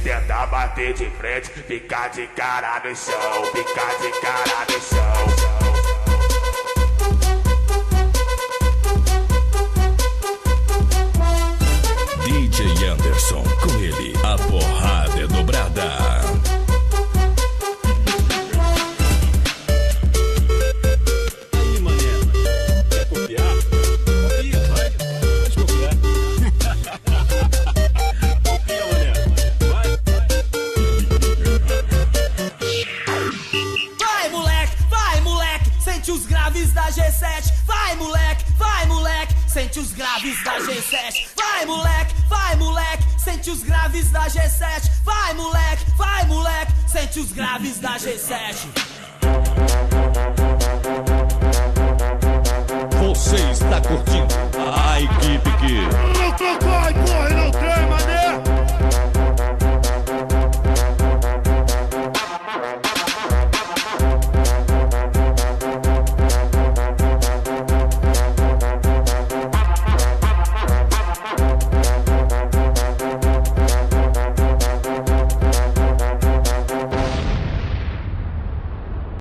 tenta bater de frente, fica de cara no chão, fica de cara no chão. DJ Anderson, com ele, a porrada é dobrada. Aí, mané, quer copiar? Copia, vai, pode copiar. Copia, mané, vai. Vai, moleque, sente os graves da G7. Vai, moleque, sente os graves da G7. Vai, moleque, sente os graves da G7. Vai, moleque, sente os graves da G7. Você está curtindo a equipe que